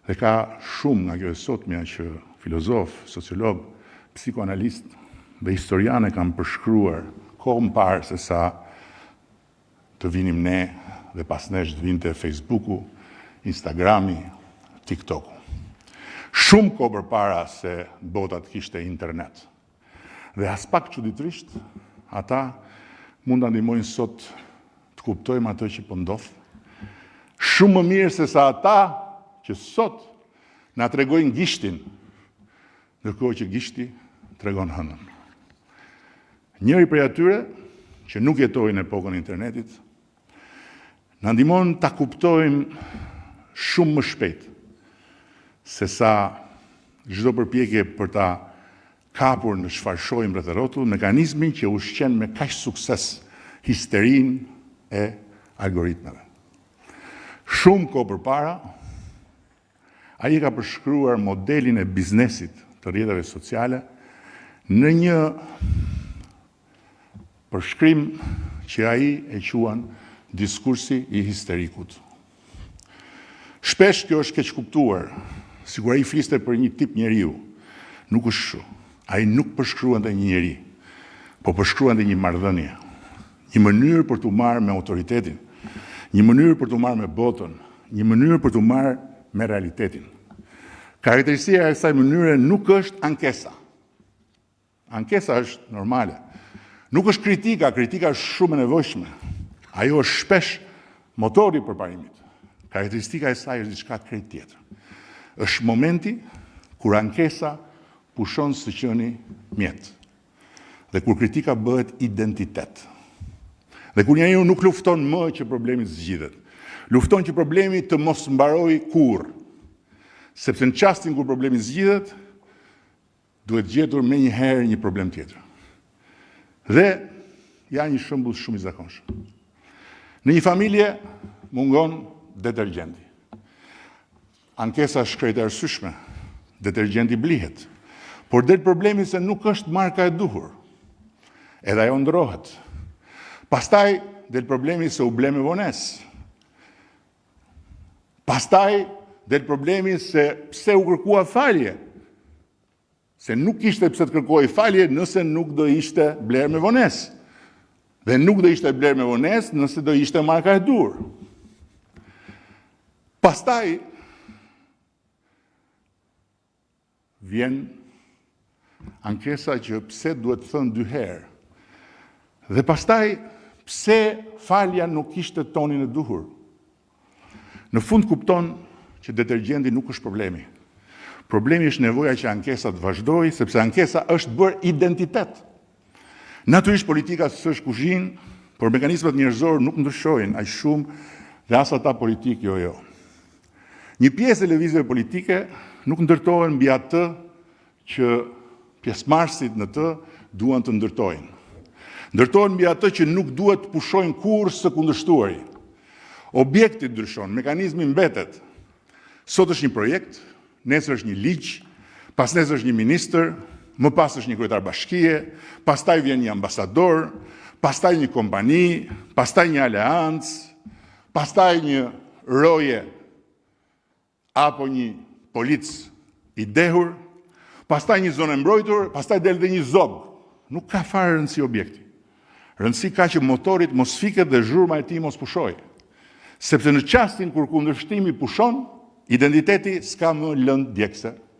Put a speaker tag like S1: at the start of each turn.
S1: Dhe ka shumë nga kjo e sotmja që filozof, sociolog, psikoanalist dhe historiane kanë përshkruar kohë më parë se sa të vinim ne dhe pas nesh të vinte Facebooku, Instagrami, TikToku. Shumë kohë përpara se bota të kishte internet. Dhe as pak çuditërisht, ata mund ta ndihmojnë sot të kuptojmë atë që po ndodh. Shumë më mirë se sa ata që sot na tregojnë gishtin, ndërkohë që gishti tregon hënën. Njëri prej atyre që nuk jetojnë në epokën e internetit, na ndihmon ta kuptojmë shumë më shpejt se sa çdo përpjekje për ta kapur në çfarë shohim rreth rrotull, mekanizmin që ushqen me kaq sukses histerinë e algoritmeve. Shumë kohë përpara, ai ka përshkruar modelin e biznesit të rrjeteve sociale në një përshkrim që ai e quan diskursi i histerikut. Shpesh kjo është keq kuptuar, sikur ai fliste për një tip njeriu. Nuk është kështu. Ai nuk përshkruante një njeri, po përshkruante një marrëdhënie, një mënyrë për t'u marrë me autoritetin, një mënyrë për t'u marrë me botën, një mënyrë për t'u marrë me realitetin. Karakteristika e kësaj mënyre nuk është ankesa. Ankesa është normale. Nuk është kritika, kritika është shumë e nevojshme. Ajo është shpesh motori i përparimit. Karakteristika e saj është diçka krejt tjetër. Është momenti kur ankesa pushon së qeni mjet. Dhe kur kritika bëhet identitet. Dhe kur njeriu nuk lufton më që problemi zgjidhet. Lufton që problemi të mos mbarojë kurrë. Sepse në çastin kur problemi zgjidhet, duhet gjetur menjëherë një problem tjetër. Dhe ja një shembull shumë i zakonshëm. Në një familje mungon detergjenti. Ankesa është krejt e arsyeshme. Detergjenti blihet. Por del problemi se nuk është marka e duhur. Edhe ajo ndrohet. Pastaj del problemi se u ble me vonesë. Pastaj del problemi se pse u kërkua falje. Se nuk ishte pse të kërkoj falje nëse nuk do ishte bler me vonesë. Dhe nuk do ishte bler me vonesë nëse do ishte marka e duhur. Pastaj vjen ankesa që pse duhet thënë dy herë. Dhe pastaj pse falja nuk ishte tonin e duhur. Në fund kupton që detergjenti nuk është problemi. Problemi është nevoja që ankesa të vazhdojë, sepse ankesa është bërë identitet. Natyrisht politika s'është kuzhinë, por mekanizmat njerëzor nuk ndryshojnë aq shumë dhe as ata politik jo. Një pjesë e lëvizjeve politike nuk ndërtohen mbi atë që pjesëmarrësit në të duan të ndërtojnë. Ndërtohen mbi atë që nuk duhet të pushojnë kurrë së kundërshtuari. Objekti ndryshon, mekanizmi mbetet. Sot është një projekt, nesër është një ligj, pas nesër është një ministër, më pas është një kryetar bashkie, pastaj vjen një ambasador, pastaj një kompani, pastaj një aleancë, pastaj një roje apo një polic i dehur, pastaj një zonë mbrojtur, pastaj del dhe një zog. Nuk ka fare rëndësi objekti. Rëndësi ka që motorit mos fiket dhe zhurma e tij mos pushojë. Sepse në çastin kur kundërshtimi pushon, identiteti s'ka më lëndë djegëse.